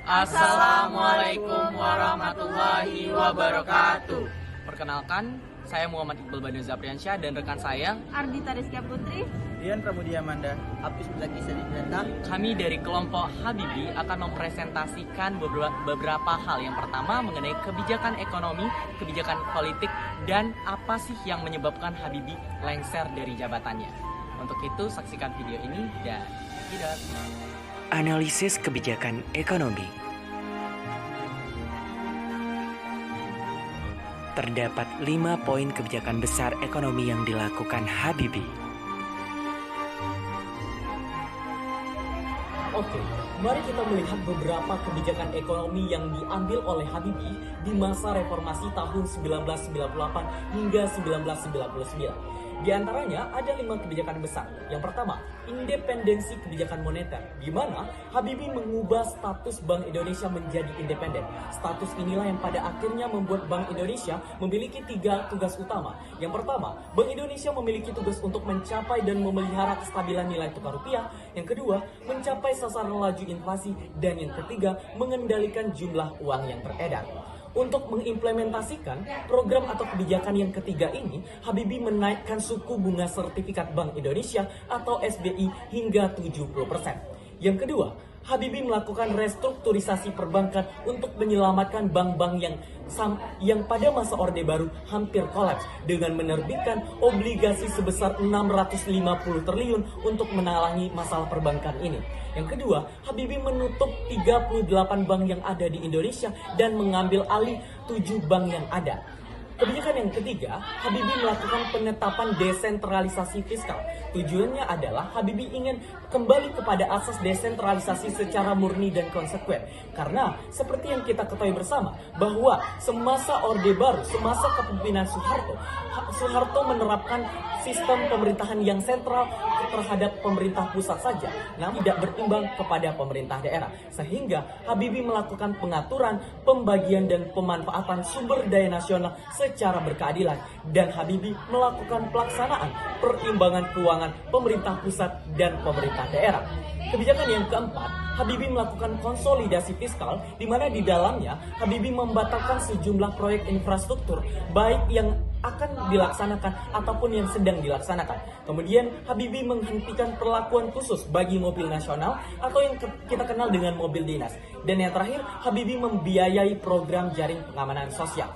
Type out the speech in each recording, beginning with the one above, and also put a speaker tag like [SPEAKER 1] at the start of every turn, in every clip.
[SPEAKER 1] Assalamualaikum warahmatullahi wabarakatuh.
[SPEAKER 2] Perkenalkan, saya Muhammad Iqbal Banu Zapriansyah dan rekan saya
[SPEAKER 3] Ardita Rizkia Putri,
[SPEAKER 1] Dian Pramudia Manda, Apis Muzaki Sadidata.
[SPEAKER 2] kami dari kelompok Habibi akan mempresentasikan beberapa hal. Yang pertama mengenai kebijakan ekonomi, kebijakan politik, dan apa sih yang menyebabkan Habibi lengser dari jabatannya. Untuk itu saksikan video ini dan tidak.
[SPEAKER 4] Analisis kebijakan ekonomi. Terdapat 5 poin kebijakan besar ekonomi yang dilakukan Habibi.
[SPEAKER 2] Oke, mari kita melihat beberapa kebijakan ekonomi yang diambil oleh Habibi di masa reformasi tahun 1998 hingga 1999. Di antaranya ada 5 kebijakan besar. Yang pertama, independensi kebijakan moneter, di mana Habibi mengubah status Bank Indonesia menjadi independen. Status inilah yang pada akhirnya membuat Bank Indonesia memiliki 3 tugas utama. Yang pertama, Bank Indonesia memiliki tugas untuk mencapai dan memelihara kestabilan nilai tukar rupiah. Yang kedua, mencapai sasaran laju inflasi. Dan yang ketiga, mengendalikan jumlah uang yang beredar. Untuk mengimplementasikan program atau kebijakan yang ketiga ini, Habibi menaikkan suku bunga sertifikat Bank Indonesia atau SBI hingga 70%. Yang kedua, Habibi melakukan restrukturisasi perbankan untuk menyelamatkan bank-bank yang pada masa Orde Baru hampir kolaps dengan menerbitkan obligasi sebesar 650 triliun untuk menalangi masalah perbankan ini. Yang kedua, Habibi menutup 38 bank yang ada di Indonesia dan mengambil alih 7 bank yang ada. Kebijakan yang ketiga, Habibi melakukan penetapan desentralisasi fiskal. Tujuannya adalah Habibi ingin kembali kepada asas desentralisasi secara murni dan konsekuen. Karena seperti yang kita ketahui bersama, bahwa semasa Orde Baru, semasa kepemimpinan Soeharto menerapkan sistem pemerintahan yang sentral terhadap pemerintah pusat saja, namun tidak berimbang kepada pemerintah daerah. Sehingga Habibi melakukan pengaturan, pembagian dan pemanfaatan sumber daya nasional secara berkeadilan, dan Habibi melakukan pelaksanaan perimbangan keuangan pemerintah pusat dan pemerintah daerah. Kebijakan yang keempat, Habibi melakukan konsolidasi fiskal, di mana di dalamnya Habibi membatalkan sejumlah proyek infrastruktur, baik yang akan dilaksanakan ataupun yang sedang dilaksanakan. Kemudian Habibi menghentikan perlakuan khusus bagi mobil nasional atau yang kita kenal dengan mobil dinas. Dan yang terakhir, Habibi membiayai program jaring pengamanan sosial.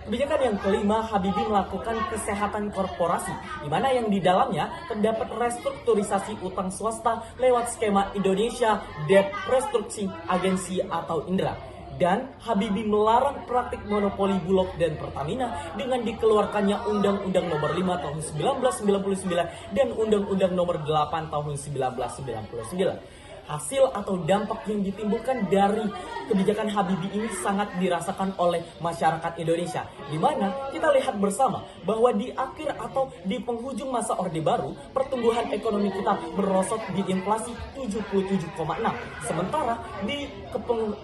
[SPEAKER 2] Kebijakan yang kelima, Habibi melakukan kesehatan korporasi, di mana yang di dalamnya terdapat restrukturisasi utang swasta lewat skema Indonesia Debt Restructuring Agency atau INDRA. Dan Habibi melarang praktik monopoli Bulog dan Pertamina dengan dikeluarkannya Undang-Undang Nomor 5 Tahun 1999 dan Undang-Undang Nomor 8 Tahun 1999. Hasil atau dampak yang ditimbulkan dari kebijakan Habibi ini sangat dirasakan oleh masyarakat Indonesia, di mana kita lihat bersama bahwa di akhir atau di penghujung masa Orde Baru, pertumbuhan ekonomi kita merosot di inflasi 77,6. Sementara di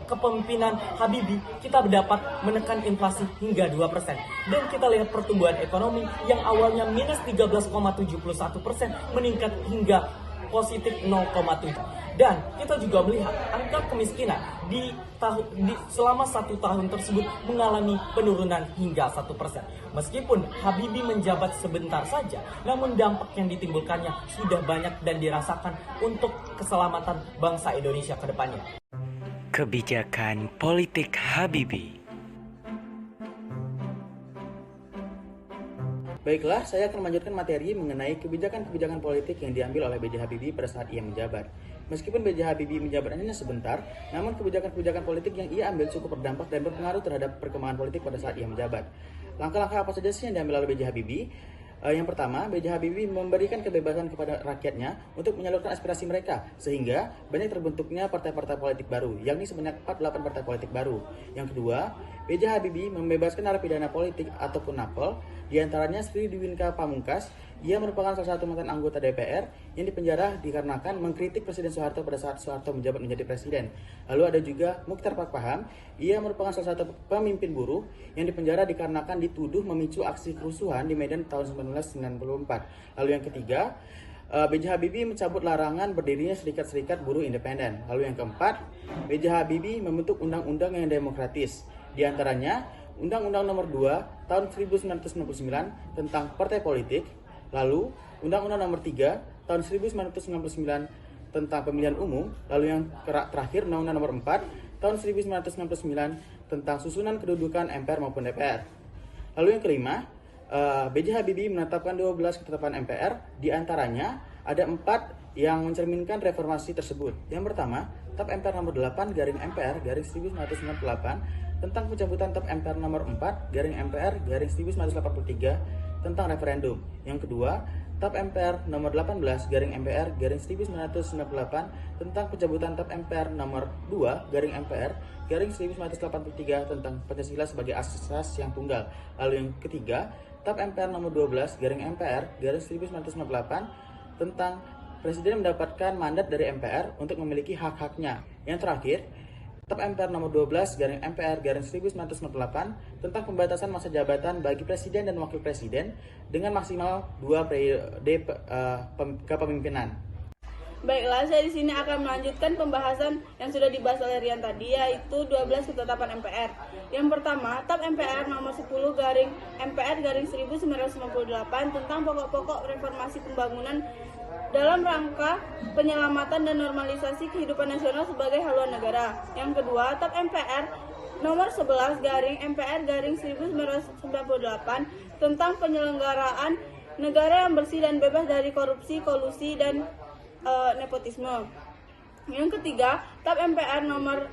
[SPEAKER 2] kepemimpinan Habibi kita dapat menekan inflasi hingga 2%. Dan kita lihat pertumbuhan ekonomi yang awalnya minus 13,71% meningkat hingga positif 0,7. Dan kita juga melihat angka kemiskinan selama 1 tahun tersebut mengalami penurunan hingga 1%. Meskipun Habibi menjabat sebentar saja, namun dampak yang ditimbulkannya sudah banyak dan dirasakan untuk keselamatan bangsa Indonesia ke depannya.
[SPEAKER 4] Kebijakan politik Habibi.
[SPEAKER 1] Baiklah, saya akan melanjutkan materi mengenai kebijakan-kebijakan politik yang diambil oleh B.J. Habibie pada saat ia menjabat. Meskipun B.J. Habibie menjabat hanya sebentar, namun kebijakan-kebijakan politik yang ia ambil cukup berdampak dan berpengaruh terhadap perkembangan politik pada saat ia menjabat. Langkah-langkah apa saja sih yang diambil oleh B.J. Habibie? Yang pertama, B.J. Habibie memberikan kebebasan kepada rakyatnya untuk menyalurkan aspirasi mereka, sehingga banyak terbentuknya partai-partai politik baru, yakni sebanyak 48 partai politik baru. Yang kedua, B.J. Habibie membebaskan narapidana politik ataupun NAPOL, di antaranya Sri Dwinka Pamungkas. Ia merupakan salah satu mantan anggota DPR yang dipenjara dikarenakan mengkritik Presiden Soeharto pada saat Soeharto menjabat menjadi presiden. Lalu ada juga Muchtar Pakpahan. Ia merupakan salah satu pemimpin buruh yang dipenjara dikarenakan dituduh memicu aksi kerusuhan di Medan tahun 1994. Lalu yang ketiga, B.J. Habibie mencabut larangan berdirinya serikat-serikat buruh independen. Lalu yang keempat, B.J. Habibie membentuk undang-undang yang demokratis. Di antaranya, Undang-Undang Nomor 2 Tahun 1999 tentang partai politik. Lalu, Undang-Undang Nomor 3 Tahun 1999 tentang pemilihan umum. Lalu yang terakhir, Undang-Undang Nomor 4 Tahun 1999 tentang susunan kedudukan MPR maupun DPR. Lalu yang kelima, B.J. Habibie menetapkan 12 ketetapan MPR, di antaranya ada 4 yang mencerminkan reformasi tersebut. Yang pertama, TAP MPR nomor 8 garing MPR garing 1998 tentang pencabutan TAP MPR nomor 4 garing MPR garing 1983 tentang referendum. Yang kedua, TAP MPR nomor 18 garing MPR garing 1998 tentang pencabutan TAP MPR nomor 2 garing MPR garing 1983 tentang Pancasila sebagai asas yang tunggal. Lalu yang ketiga, TAP MPR nomor 12 garing MPR garing 1998 tentang Presiden mendapatkan mandat dari MPR untuk memiliki hak-haknya. Yang terakhir, TAP MPR nomor 12 garing MPR garing 1998 tentang pembatasan masa jabatan bagi Presiden dan Wakil Presiden dengan maksimal 2 periode kepemimpinan.
[SPEAKER 3] Baiklah, saya di sini akan melanjutkan pembahasan yang sudah dibahas oleh Rian tadi, yaitu 12 ketetapan MPR. Yang pertama, TAP MPR nomor 10 garing MPR garing 1998 tentang pokok-pokok reformasi pembangunan dalam rangka penyelamatan dan normalisasi kehidupan nasional sebagai haluan negara. Yang kedua, TAP MPR nomor 11 garing MPR garing 1998 tentang penyelenggaraan negara yang bersih dan bebas dari korupsi, kolusi, dan nepotisme. Yang ketiga, TAP MPR nomor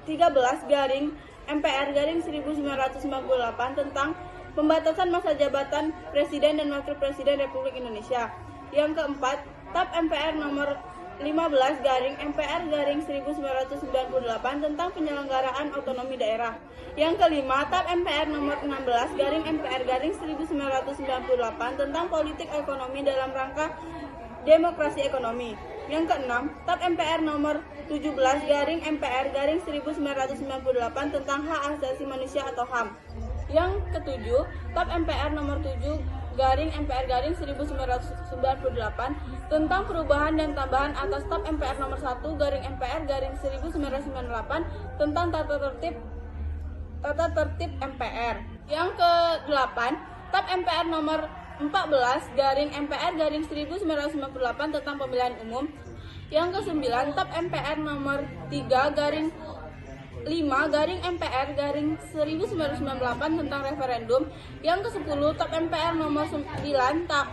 [SPEAKER 3] 13 garing MPR garing 1998 tentang pembatasan masa jabatan Presiden dan Wakil Presiden Republik Indonesia. Yang keempat, TAP MPR nomor 15 garing MPR garing 1998 tentang penyelenggaraan otonomi daerah. Yang kelima, TAP MPR nomor 16 garing MPR garing 1998 tentang politik ekonomi dalam rangka demokrasi ekonomi. Yang keenam, TAP MPR nomor 17 garing MPR garing 1998 tentang hak asasi manusia atau HAM. Yang ketujuh, TAP MPR nomor 7 garing MPR garing 1998 tentang perubahan dan tambahan atas TAP MPR nomor 1 garing MPR garing 1998 tentang tata tertib MPR. Yang ke-8, TAP MPR nomor 14 garing MPR garing 1998 tentang pemilihan umum. Yang ke-9, TAP MPR nomor 3 garing 5 garing MPR garing 1998 tentang referendum. Yang ke-10, TAP MPR nomor 9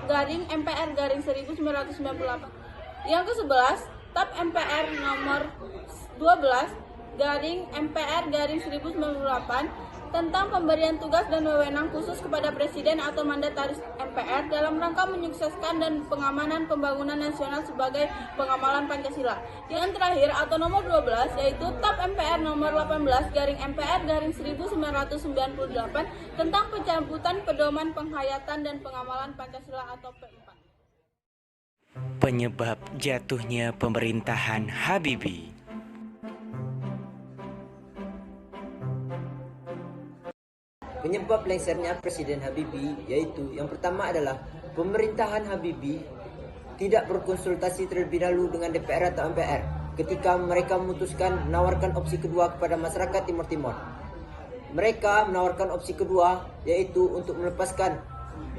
[SPEAKER 3] garing MPR garing 1998. Yang ke-11, TAP MPR nomor 12 garing MPR garing 1998 tentang pemberian tugas dan wewenang khusus kepada Presiden atau mandataris MPR dalam rangka menyukseskan dan pengamanan pembangunan nasional sebagai pengamalan Pancasila. Yang terakhir atau nomor 12 yaitu TAP MPR nomor 18 garing MPR garing 1998 tentang pencabutan pedoman penghayatan dan pengamalan Pancasila atau P4.
[SPEAKER 4] Penyebab jatuhnya pemerintahan Habibie.
[SPEAKER 5] Penyebab lengsernya Presiden Habibie yaitu yang pertama adalah pemerintahan Habibie tidak berkonsultasi terlebih dahulu dengan DPR atau MPR ketika mereka memutuskan menawarkan opsi kedua kepada masyarakat Timur Timur. Mereka menawarkan opsi kedua yaitu untuk melepaskan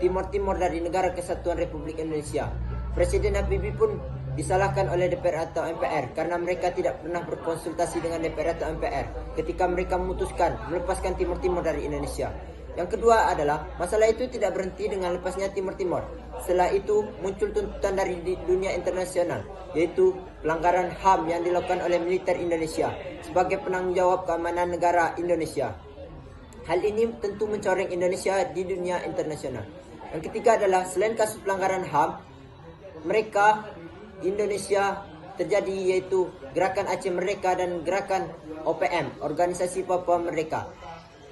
[SPEAKER 5] Timur Timur dari Negara Kesatuan Republik Indonesia. Presiden Habibie pun disalahkan oleh DPR atau MPR karena mereka tidak pernah berkonsultasi dengan DPR atau MPR ketika mereka memutuskan melepaskan Timur Timur dari Indonesia. Yang kedua adalah masalah itu tidak berhenti dengan lepasnya Timur Timur. Setelah itu muncul tuntutan dari dunia internasional yaitu pelanggaran HAM yang dilakukan oleh militer Indonesia sebagai penanggung jawab keamanan negara Indonesia. Hal ini tentu mencoreng Indonesia di dunia internasional. Yang ketiga adalah selain kasus pelanggaran HAM, Indonesia terjadi yaitu Gerakan Aceh Merdeka dan Gerakan OPM, Organisasi Papua Merdeka.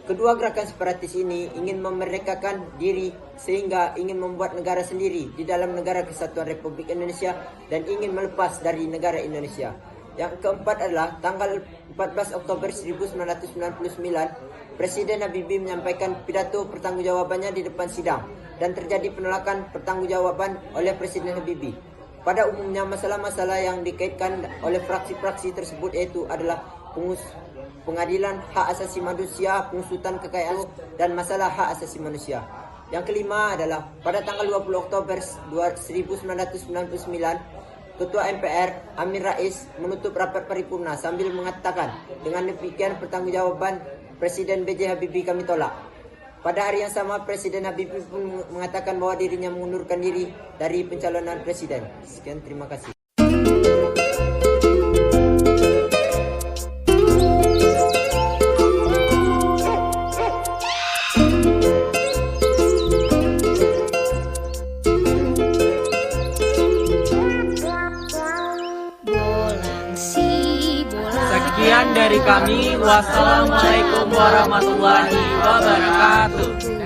[SPEAKER 5] Kedua gerakan separatis ini ingin memerdekakan diri sehingga ingin membuat negara sendiri di dalam Negara Kesatuan Republik Indonesia dan ingin melepas dari negara Indonesia. Yang keempat adalah tanggal 14 Oktober 1999, Presiden Habibie menyampaikan pidato pertanggungjawabannya di depan sidang dan terjadi penolakan pertanggungjawaban oleh Presiden Habibie. Pada umumnya masalah-masalah yang dikaitkan oleh fraksi-fraksi tersebut yaitu adalah pengadilan hak asasi manusia, pengusutan kekayaan dan masalah hak asasi manusia. Yang kelima adalah pada tanggal 20 Oktober 1999, Ketua MPR Amin Rais menutup rapat paripurna sambil mengatakan, dengan demikian pertanggungjawaban Presiden B.J. Habibie kami tolak. Pada hari yang sama, Presiden Habibie pun mengatakan bahwa dirinya mengundurkan diri dari pencalonan presiden. Sekian, terima kasih.
[SPEAKER 2] Sekian dari kami. Wassalamualaikum warahmatullahi wabarakatuh.